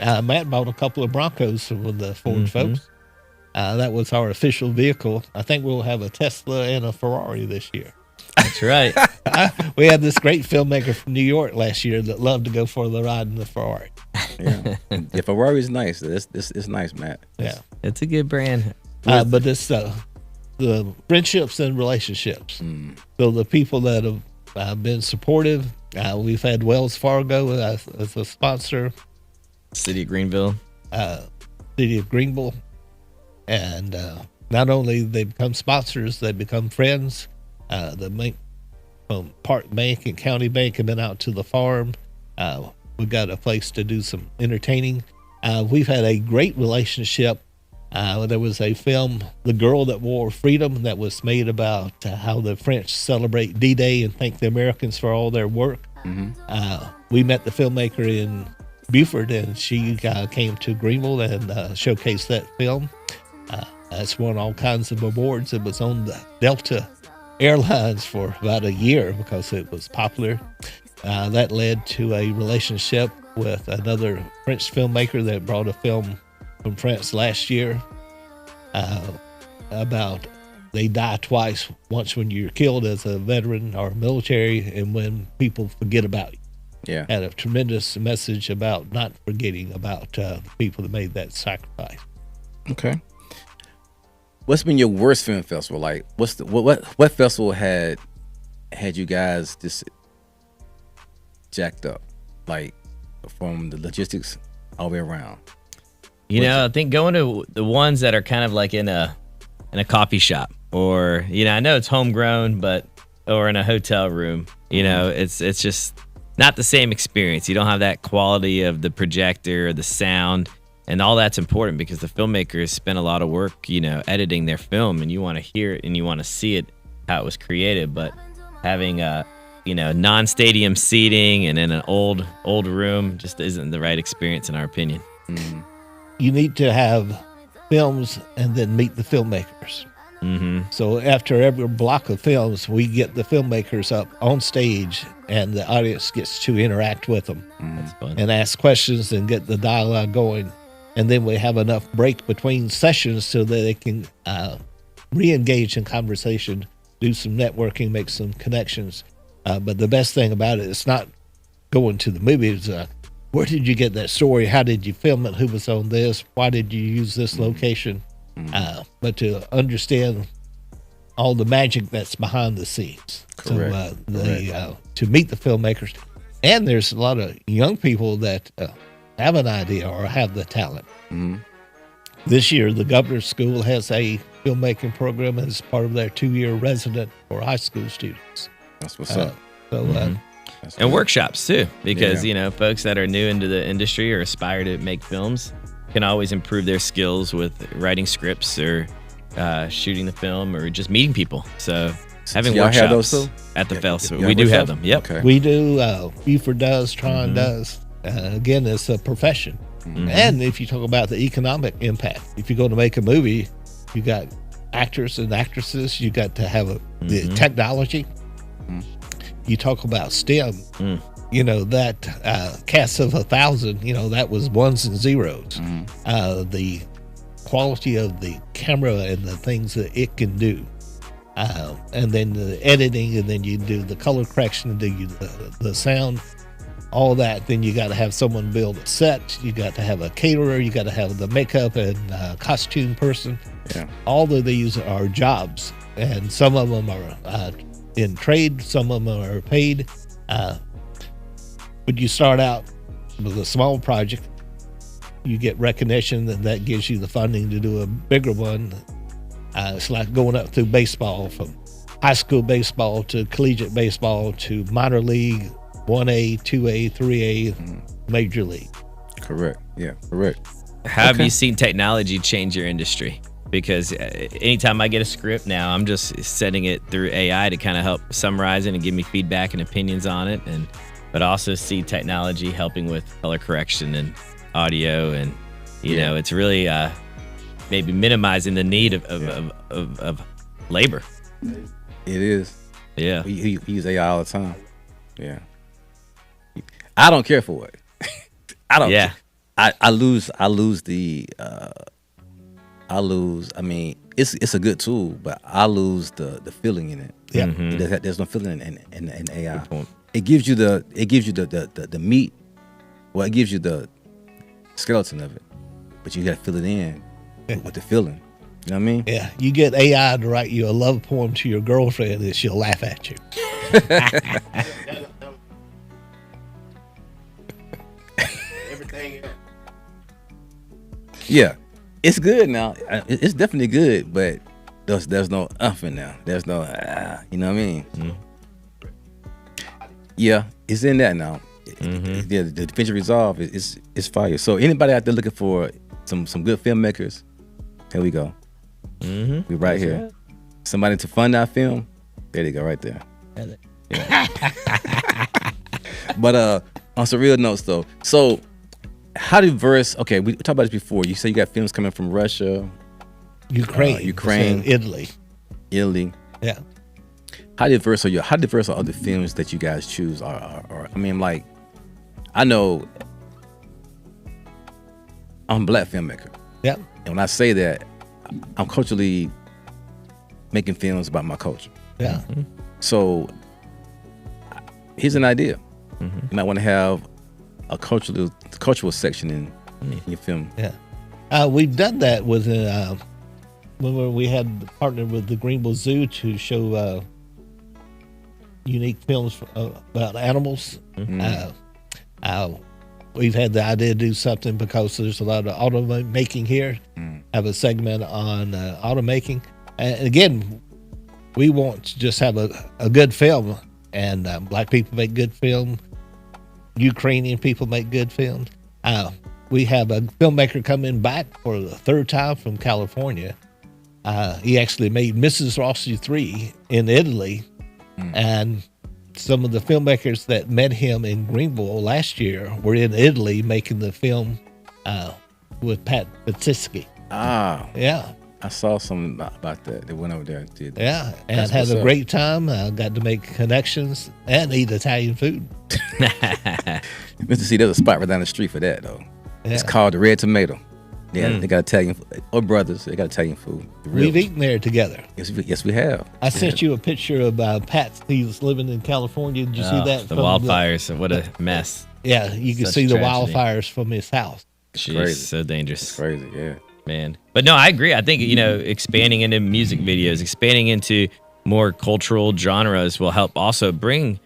[SPEAKER 3] Matt bought a couple of Broncos from the Ford folks. That was our official vehicle. I think we'll have a Tesla and a Ferrari this year.
[SPEAKER 4] That's right.
[SPEAKER 3] We had this great filmmaker from New York last year that loved to go for the ride in the Ferrari.
[SPEAKER 2] yeah. Yeah, Ferrari is nice. It's nice, Matt.
[SPEAKER 3] Yeah.
[SPEAKER 4] It's a good brand.
[SPEAKER 3] But it's the friendships and relationships. So the people that have been supportive, we've had Wells Fargo as a sponsor,
[SPEAKER 4] City of Greenville.
[SPEAKER 3] City of Greenville. And not only they become sponsors, they become friends. The bank, from Park Bank and County Bank have been out to the farm. We've got a place to do some entertaining. We've had a great relationship. There was a film, The Girl That Wore Freedom, that was made about how the French celebrate D-Day and thank the Americans for all their work. We met the filmmaker in Buford, and she came to Greenville and showcased that film. It's won all kinds of awards. It was on the Delta Airlines for about a year because it was popular. That led to a relationship with another French filmmaker that brought a film from France last year about they die twice, once when you're killed as a veteran or military, and when people forget about you.
[SPEAKER 2] Yeah.
[SPEAKER 3] Had a tremendous message about not forgetting about the people that made that sacrifice.
[SPEAKER 2] Okay. What's been your worst film festival? Like, what festival had you guys just jacked up, like from the logistics all the way around?
[SPEAKER 4] You know, I think going to the ones that are kind of like in a coffee shop, or I know it's homegrown, but or in a hotel room. It's just not the same experience. You don't have that quality of the projector or the sound, and all that's important because the filmmakers spent a lot of work, editing their film, and you want to hear it and you want to see it how it was created. But having non-stadium seating and in an old room just isn't the right experience in our opinion.
[SPEAKER 2] Mm-hmm.
[SPEAKER 3] You need to have films and then meet the filmmakers.
[SPEAKER 4] Mm-hmm.
[SPEAKER 3] So after every block of films, we get the filmmakers up on stage, and the audience gets to interact with them
[SPEAKER 4] That's fun.
[SPEAKER 3] and ask questions and get the dialogue going. And then we have enough break between sessions so that they can re-engage in conversation, do some networking, make some connections. But the best thing about it is not going to the movies. Where did you get that story? How did you film it? Who was on this? Why did you use this location? But to understand all the magic that's behind the scenes.
[SPEAKER 2] Correct.
[SPEAKER 3] So to meet the filmmakers. And there's a lot of young people that have an idea or have the talent.
[SPEAKER 2] Mm-hmm.
[SPEAKER 3] This year, the Governor's School has a filmmaking program as part of their 2-year resident for high school students.
[SPEAKER 2] That's what's up.
[SPEAKER 3] So
[SPEAKER 2] That's
[SPEAKER 4] And
[SPEAKER 2] good.
[SPEAKER 4] workshops too, because
[SPEAKER 2] Yeah.
[SPEAKER 4] folks that are new into the industry or aspire to make films can always improve their skills with writing scripts or shooting the film or just meeting people. So having
[SPEAKER 2] y'all have
[SPEAKER 4] workshops
[SPEAKER 2] those too?
[SPEAKER 4] at the festival,
[SPEAKER 2] Y'all
[SPEAKER 4] we do have
[SPEAKER 2] workshops?
[SPEAKER 4] them. Yep.
[SPEAKER 2] Okay.
[SPEAKER 3] we do, Buford does, Tron does. Again, it's a profession. And if you talk about the economic impact, if you're going to make a movie, you got actors and actresses, you got to have the technology. You talk about STEM, that cast of 1,000, that was ones and zeros. The quality of the camera and the things that it can do. And then the editing, and then you do the color correction, and do the sound, all that. Then you got to have someone build a set. You got to have a caterer. You got to have the makeup and costume person.
[SPEAKER 2] Yeah.
[SPEAKER 3] All of these are jobs, and some of them are in trade, some of them are paid. But you start out with a small project, you get recognition, and that gives you the funding to do a bigger one. It's like going up through baseball, from high school baseball to collegiate baseball to minor league, 1A, 2A, 3A, major league.
[SPEAKER 2] Correct. Yeah. Correct.
[SPEAKER 4] How have
[SPEAKER 2] Okay.
[SPEAKER 4] you seen technology change your industry? Because anytime I get a script now, I'm just setting it through AI to kind of help summarize it and give me feedback and opinions on it, but also see technology helping with color correction and audio, and it's really maybe minimizing the need of labor.
[SPEAKER 2] It is.
[SPEAKER 4] Yeah.
[SPEAKER 2] We use AI all the time. Yeah. I don't care for it. I don't.
[SPEAKER 4] Yeah.
[SPEAKER 2] I lose. I mean, it's a good tool, but I lose the feeling in it.
[SPEAKER 3] Yeah.
[SPEAKER 2] There's no feeling in AI. It gives you the meat. Well, it gives you the skeleton of it, but you got to fill it in with the feeling. You know what I mean?
[SPEAKER 3] Yeah, you get AI to write you a love poem to your girlfriend, and she'll laugh at you.
[SPEAKER 2] Yeah, it's good now. It's definitely good, but there's no in now. There's no, you know what I mean? Yeah, it's in that now. Yeah, the DaVinci Resolve is fire. So anybody out there looking for some good filmmakers, here we go. We right here. Somebody to fund our film. There they go, right there. Yeah. But on some real notes though, so how diverse? Okay, we talked about this before. You say you got films coming from Russia,
[SPEAKER 3] Ukraine, Italy.
[SPEAKER 2] Italy.
[SPEAKER 3] Yeah.
[SPEAKER 2] How diverse are other films that you guys choose? Or I mean, like, I know I'm a black filmmaker.
[SPEAKER 3] Yeah.
[SPEAKER 2] And when I say that, I'm culturally making films about my culture.
[SPEAKER 3] Yeah.
[SPEAKER 2] So here's an idea. You might want to have a cultural section in your film.
[SPEAKER 3] Yeah. We've done that with when we had partnered with the Greenville Zoo to show unique films about animals. We've had the idea to do something because there's a lot of automaking here. Have a segment on automaking. And again, we want to just have a good film. And black people make good film. Ukrainian people make good films. We have a filmmaker coming back for the third time from California. He actually made Mrs. Rossi 3 in Italy. And some of the filmmakers that met him in Greenville last year were in Italy making the film with Pat Batisky. Yeah.
[SPEAKER 2] I saw something about that. They went over there and did that.
[SPEAKER 3] Yeah, and had a great time. Got to make connections and eat Italian food.
[SPEAKER 2] Mr. C, there's a spot right down the street for that, though.
[SPEAKER 3] Yeah.
[SPEAKER 2] It's called the Red Tomato. Yeah, they got Italian food. Or brothers, they got Italian food.
[SPEAKER 3] We've eaten there together.
[SPEAKER 2] Yes, we have.
[SPEAKER 3] I sent you a picture of Pat. He was living in California. Did you see that?
[SPEAKER 4] The wildfires. What a mess.
[SPEAKER 3] Yeah, you can
[SPEAKER 4] Such
[SPEAKER 3] see the
[SPEAKER 4] tragedy.
[SPEAKER 3] wildfires from his house.
[SPEAKER 4] Jeez, so dangerous.
[SPEAKER 2] It's crazy, yeah.
[SPEAKER 4] Man. But no, I agree. I think, expanding into music videos, expanding into more cultural genres will help also bring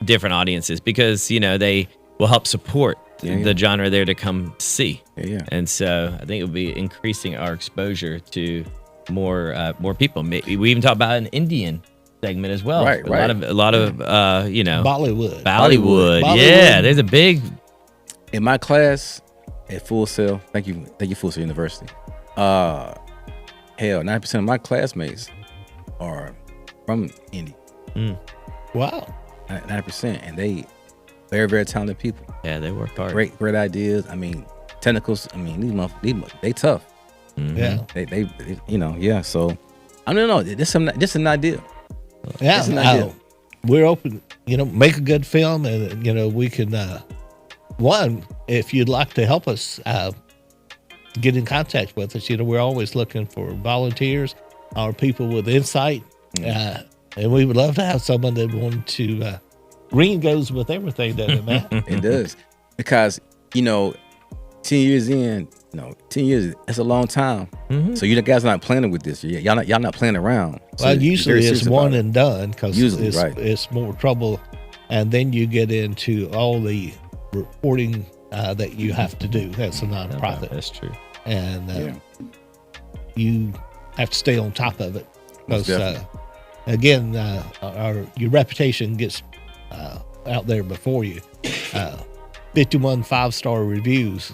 [SPEAKER 4] different audiences because, they will help support the genre there to come see.
[SPEAKER 2] Yeah.
[SPEAKER 4] And so I think it will be increasing our exposure to more people. We even talked about an Indian segment as well.
[SPEAKER 2] Right.
[SPEAKER 4] A lot of
[SPEAKER 3] Bollywood.
[SPEAKER 4] Bollywood. Yeah, there's a big.
[SPEAKER 2] In my class at Full Sail, thank you, Full Sail University. 90% of my classmates are from India.
[SPEAKER 3] Wow.
[SPEAKER 2] 90%, and they very, very talented people.
[SPEAKER 4] Yeah, they work hard.
[SPEAKER 2] Great ideas. I mean, technicals. I mean, these they tough.
[SPEAKER 3] Yeah.
[SPEAKER 2] They yeah. So I don't know. This an idea.
[SPEAKER 3] Yeah.
[SPEAKER 2] It's an idea.
[SPEAKER 3] We're open. Make a good film, and we can. One, if you'd like to help us, get in contact with us. We're always looking for volunteers or people with insight, and we would love to have someone that wanted to. Green goes with everything, doesn't it, man?
[SPEAKER 2] It does, because 10 years in, 10 years, that's a long time. So you guys are not planning with this. Y'all not playing around. So
[SPEAKER 3] Well, usually it's one and done because
[SPEAKER 2] Usually,
[SPEAKER 3] it's,
[SPEAKER 2] right.
[SPEAKER 3] it's more trouble, and then you get into all the reporting that you have to do. That's a nonprofit,
[SPEAKER 4] That's true.
[SPEAKER 3] and you have to stay on top of it
[SPEAKER 2] Most
[SPEAKER 3] because again, your reputation gets out there before you. 51 5-star reviews,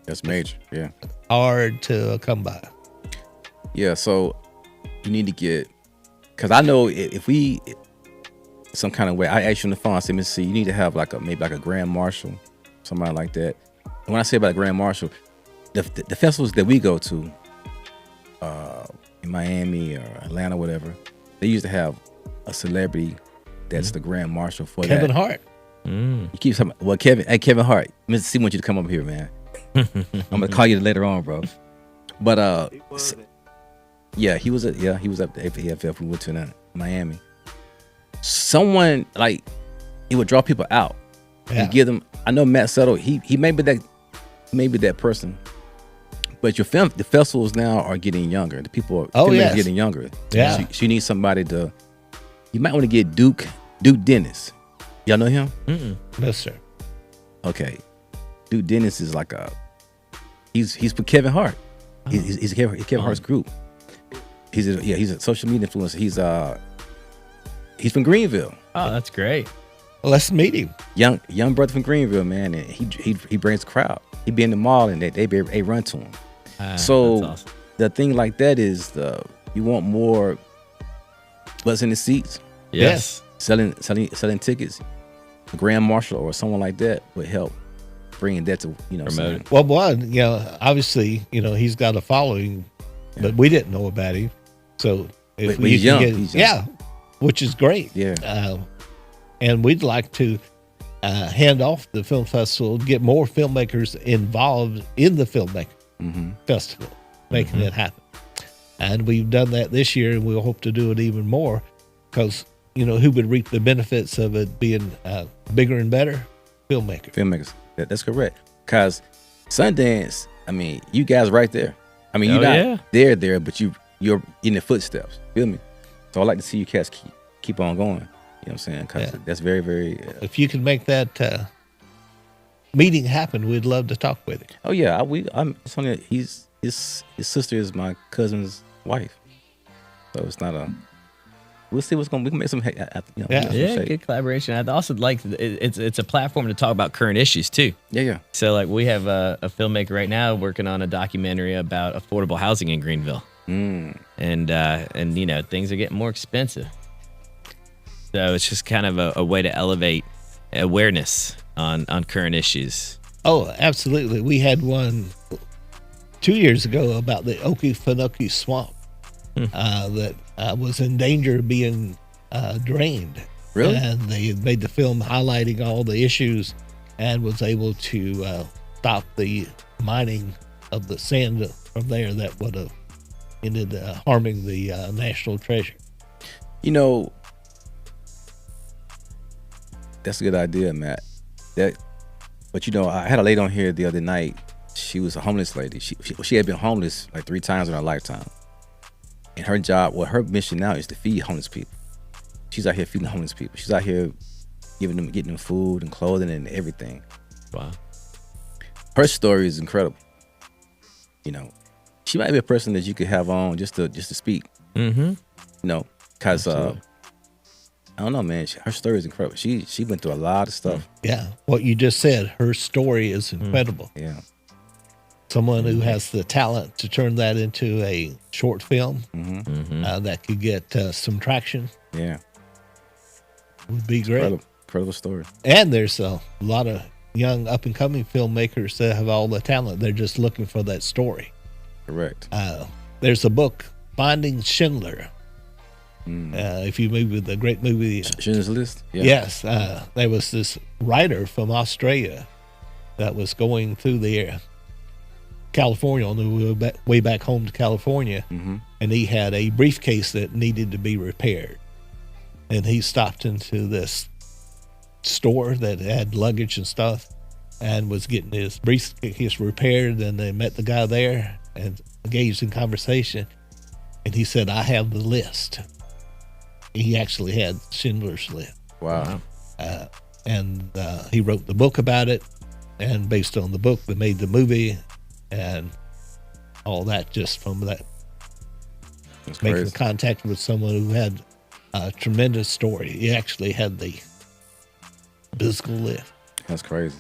[SPEAKER 2] That's major. Yeah.
[SPEAKER 3] hard to come by.
[SPEAKER 2] Yeah. So you need to get, because I know if we some kind of way, I asked you on the phone, I said, Mr. C, you need to have maybe a grand marshal, somebody like that. And when I say about a grand marshal, the festivals that we go to in Miami or Atlanta, whatever, they used to have a celebrity that's the grand marshal for
[SPEAKER 3] Kevin
[SPEAKER 2] that.
[SPEAKER 3] Hart.
[SPEAKER 2] You keep talking, well, Kevin Hart, Mr. C wants you to come up here, man. I'm gonna call you later on, bro. But he was at the AFF. We went to Miami. Someone it would draw people out and give them. I know Matt Settle. He may be that person. But the festivals now are getting younger. The people are getting younger.
[SPEAKER 3] Yeah.
[SPEAKER 2] So you need somebody to. You might want to get Duke Dennis. Y'all know him?
[SPEAKER 3] No, sir.
[SPEAKER 2] Okay. Duke Dennis is he's with Kevin Hart. He's Kevin Hart's group. He's a social media influencer. He's from Greenville.
[SPEAKER 4] Oh, that's great.
[SPEAKER 3] Well, let's meet him.
[SPEAKER 2] Young brother from Greenville, man, and he brings a crowd. He be in the mall and they run to him. So
[SPEAKER 4] that's awesome.
[SPEAKER 2] The thing like that is you want more butts in the seats.
[SPEAKER 4] Yes.
[SPEAKER 2] Selling tickets. A grand marshal or someone like that would help bringing that to
[SPEAKER 4] Promote it.
[SPEAKER 3] Well, one, obviously, he's got a following, but we didn't know about him. So if
[SPEAKER 2] But he's
[SPEAKER 3] can
[SPEAKER 2] young. He's young.
[SPEAKER 3] yeah, which is great.
[SPEAKER 2] Yeah.
[SPEAKER 3] And we'd like to hand off the film festival, get more filmmakers involved in the filmmaking festival, making it happen. And we've done that this year, and we'll hope to do it even more because, who would reap the benefits of it being bigger and better?
[SPEAKER 2] Filmmakers. That's correct. Because Sundance, I mean, you guys right there. I mean, you're not there, but you're in the footsteps. Feel me? So I'd like to see you cats keep on going. You know what I'm saying? Because that's very, very.
[SPEAKER 3] If you can make that meeting happen, we'd love to talk with you.
[SPEAKER 2] Oh yeah, it's only his sister is my cousin's wife, so it's not a. We'll see what's going. We can make some.
[SPEAKER 4] Good collaboration. I'd also like it's a platform to talk about current issues too.
[SPEAKER 2] Yeah.
[SPEAKER 4] So like we have a filmmaker right now working on a documentary about affordable housing in Greenville, and things are getting more expensive. So it's just kind of a way to elevate awareness on current issues.
[SPEAKER 3] Oh, absolutely. We had one 2 years ago about the Okefenokee Swamp that was in danger of being drained.
[SPEAKER 2] Really?
[SPEAKER 3] And they made the film highlighting all the issues and was able to stop the mining of the sand from there that would have ended harming the national treasure.
[SPEAKER 2] That's a good idea, Matt. But I had a lady on here the other night. She was a homeless lady. She had been homeless like 3 times in her lifetime. And her job, her mission now is to feed homeless people. She's out here feeding homeless people. She's out here getting them food and clothing and everything.
[SPEAKER 4] Wow.
[SPEAKER 2] Her story is incredible. She might be a person that you could have on just to speak. Because I don't know, man. Her story is incredible. She went through a lot of stuff.
[SPEAKER 3] Yeah, what you just said, her story is incredible.
[SPEAKER 2] Yeah.
[SPEAKER 3] Someone who has the talent to turn that into a short film that could get some traction.
[SPEAKER 2] Yeah.
[SPEAKER 3] Would be great.
[SPEAKER 2] Incredible story.
[SPEAKER 3] And there's a lot of young up-and-coming filmmakers that have all the talent. They're just looking for that story.
[SPEAKER 2] Correct.
[SPEAKER 3] There's a book, Finding Schindler. If you movie, the great movie
[SPEAKER 2] Schindler's List. Yeah.
[SPEAKER 3] Yes, there was this writer from Australia that was going through the California on the way back home to California, and he had a briefcase that needed to be repaired, and he stopped into this store that had luggage and stuff, and was getting his briefcase repaired. And they met the guy there and engaged in conversation, and he said, "I have the list." He actually had Schindler's List.
[SPEAKER 2] Wow.
[SPEAKER 3] And he wrote the book about it, and based on the book, they made the movie, and all that just from that.
[SPEAKER 2] That's
[SPEAKER 3] Making
[SPEAKER 2] crazy.
[SPEAKER 3] contact with someone who had a tremendous story. He actually had the physical lift.
[SPEAKER 2] That's crazy.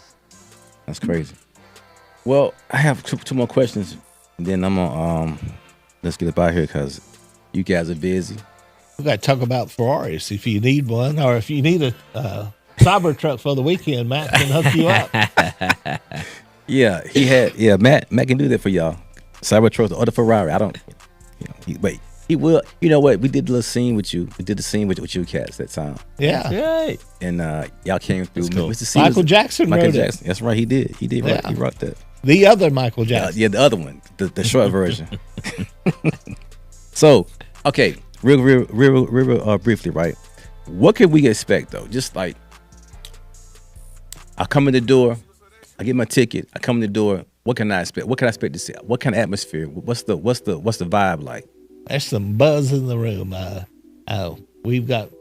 [SPEAKER 2] Well, I have two more questions, and then I'm gonna let's get up out here because you guys are busy.
[SPEAKER 3] We got to talk about Ferraris if you need one, or if you need a cyber truck for the weekend. Matt can hook you up.
[SPEAKER 2] Yeah, Matt can do that for y'all. Cybertruck or the Ferrari. I don't, but he will. You know what? We did a little scene with you. We did the scene with you cats that time.
[SPEAKER 3] Yeah.
[SPEAKER 4] Right.
[SPEAKER 2] And y'all came through.
[SPEAKER 4] Cool.
[SPEAKER 2] Mr. C
[SPEAKER 3] Michael Jackson wrote it.
[SPEAKER 2] That's right. He did. He
[SPEAKER 3] Yeah.
[SPEAKER 2] wrote that.
[SPEAKER 3] The other Michael Jackson.
[SPEAKER 2] Yeah, the other one, the short version. So, okay, real briefly, right? What can we expect though? Just like I come in the door, I get my ticket, I come in the door. What can I expect? What can I expect to see? What kind of atmosphere? What's the vibe like?
[SPEAKER 3] There's some buzz in the room. We've got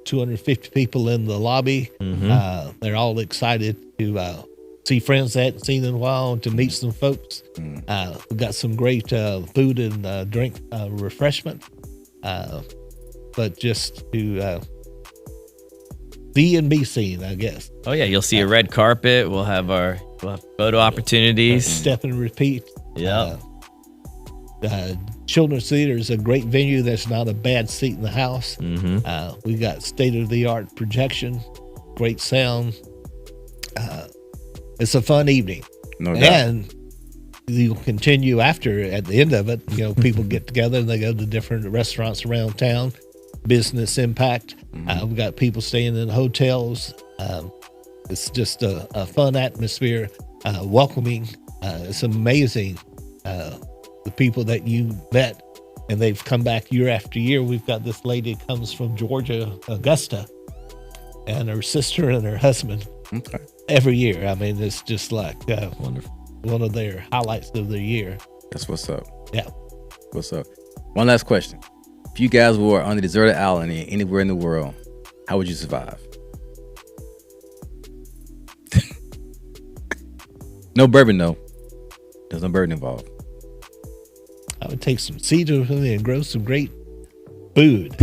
[SPEAKER 3] 250 people in the lobby. They're all excited to see friends they hadn't seen in a while, and to meet some folks. We've got some great food and drink refreshment. But just to see and be seen, I guess.
[SPEAKER 4] Oh yeah, you'll see a red carpet. We'll have photo opportunities.
[SPEAKER 3] Step and repeat.
[SPEAKER 4] Yeah.
[SPEAKER 3] Children's Theater is a great venue. That's not a bad seat in the house. We got state-of-the-art projection, great sound. it's a fun evening.
[SPEAKER 2] No doubt.
[SPEAKER 3] And you'll continue after, at the end of it, people get together and they go to different restaurants around town, business impact. We've got people staying in hotels. It's just a fun atmosphere, welcoming. It's amazing, the people that you met, and they've come back year after year. We've got this lady that comes from Georgia, Augusta, and her sister and her husband.
[SPEAKER 2] Okay.
[SPEAKER 3] Every year. I mean, it's just like
[SPEAKER 4] Wonderful.
[SPEAKER 3] one of their highlights of the year.
[SPEAKER 2] That's what's up.
[SPEAKER 3] Yeah.
[SPEAKER 2] What's up? One last question. If you guys were on a deserted island anywhere in the world, how would you survive? No bourbon, though. There's no bourbon involved.
[SPEAKER 3] I would take some seeds with me and grow some great food.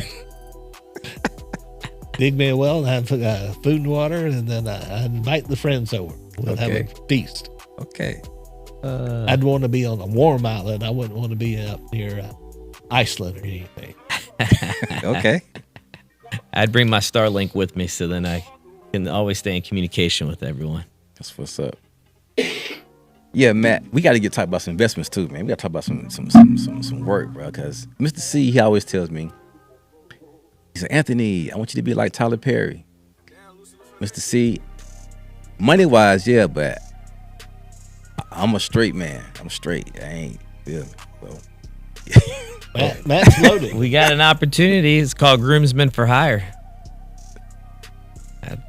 [SPEAKER 3] Dig me a well and have food and water, and then I invite the friends over. We'll have a feast.
[SPEAKER 2] Okay.
[SPEAKER 3] I'd want to be on a warm island. I wouldn't want to be up near Iceland or anything.
[SPEAKER 2] Okay.
[SPEAKER 4] I'd bring my Starlink with me so then I can always stay in communication with everyone.
[SPEAKER 2] That's what's up. Yeah, Matt, we got to talk about some investments too, man. We got to talk about some work, bro. Because Mr. C, he always tells me, he said, Anthony, I want you to be like Tyler Perry. Mr. C, money wise, yeah, but I'm a straight man. I'm straight. I ain't feel me. So.
[SPEAKER 3] Matt's loaded.
[SPEAKER 4] We got an opportunity. It's called Groomsmen for Hire.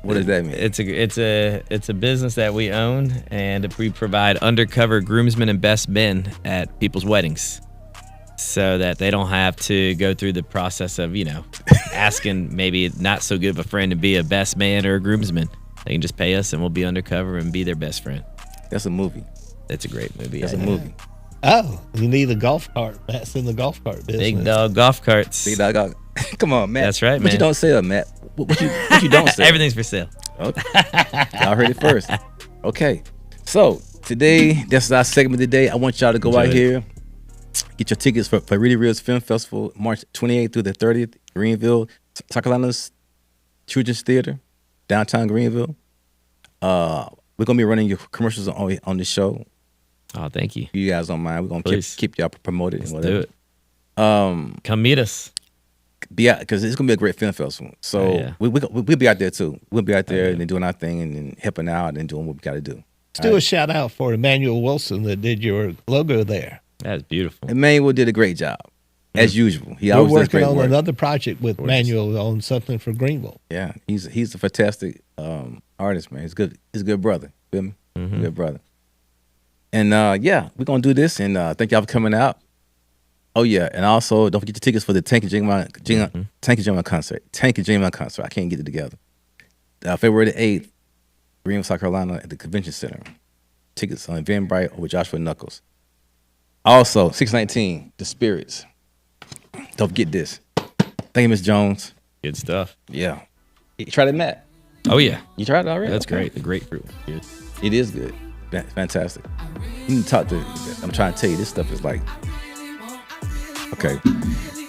[SPEAKER 2] What does that mean?
[SPEAKER 4] It's a business that we own, and we provide undercover groomsmen and best men at people's weddings, so that they don't have to go through the process of asking maybe not so good of a friend to be a best man or a groomsman. They can just pay us, and we'll be undercover and be their best friend.
[SPEAKER 2] That's a movie.
[SPEAKER 4] It's a great movie.
[SPEAKER 2] That's a movie.
[SPEAKER 3] Oh, you need a golf cart. Matt's in the golf cart business.
[SPEAKER 4] Big dog golf carts.
[SPEAKER 2] Big dog. Come on, Matt.
[SPEAKER 4] That's right,
[SPEAKER 2] What
[SPEAKER 4] man.
[SPEAKER 2] you don't sell, Matt? What you don't sell?
[SPEAKER 4] Everything's for sale.
[SPEAKER 2] Okay. Y'all heard it first. Okay. So today, that's our segment today. I want y'all to go out here, get your tickets for Really Real's Film Festival, March 28th through the 30th, Greenville, South Carolina's Children's Theater, downtown Greenville. We're gonna be running your commercials on this show.
[SPEAKER 4] Oh, thank you.
[SPEAKER 2] If you guys don't mind, we're gonna keep y'all promoted and
[SPEAKER 4] Let's
[SPEAKER 2] whatever.
[SPEAKER 4] do it. Come meet us.
[SPEAKER 2] Be out, because it's gonna be a great film festival. So we'll be out there too. We'll be out there and then doing our thing and then helping out and doing what we got to do.
[SPEAKER 3] Let's do a shout out for Emmanuel Wilson that did your logo there.
[SPEAKER 4] That's beautiful.
[SPEAKER 2] Emmanuel did a great job, as usual. He
[SPEAKER 3] We're
[SPEAKER 2] always does
[SPEAKER 3] working
[SPEAKER 2] great
[SPEAKER 3] on
[SPEAKER 2] work.
[SPEAKER 3] another project with Emmanuel on something for Greenville.
[SPEAKER 2] Yeah, he's a fantastic artist, man. He's good. He's a good brother. Feel me? Good brother. And we're gonna do this. And thank y'all for coming out. Oh yeah, and also don't forget your tickets for the Tank and J-Man concert. Tank and J-Man concert. I can't get it together. February the 8th, Greenville, South Carolina, at the Convention Center. Tickets on Eventbrite or with Joshua Knuckles. Also, 619, The Spirits. Don't forget this. Thank you, Miss Jones.
[SPEAKER 4] Good stuff.
[SPEAKER 2] Yeah. You tried it, Matt?
[SPEAKER 4] Oh yeah,
[SPEAKER 2] You tried it already?
[SPEAKER 4] that's
[SPEAKER 2] Okay.
[SPEAKER 4] great. The grapefruit. Good.
[SPEAKER 2] It is good. Fantastic. You need to talk to. I'm trying to tell you, this stuff is like. Okay.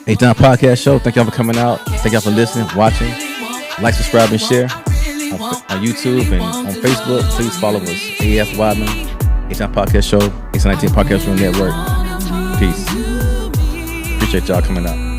[SPEAKER 2] Atown Podcast Show. Thank y'all for coming out. Thank y'all for listening, watching. Like, subscribe, and share on YouTube and on Facebook. Please follow us. AF Wyman, Atown Podcast Show, 819 Podcast Room Network. Peace. Appreciate y'all coming out.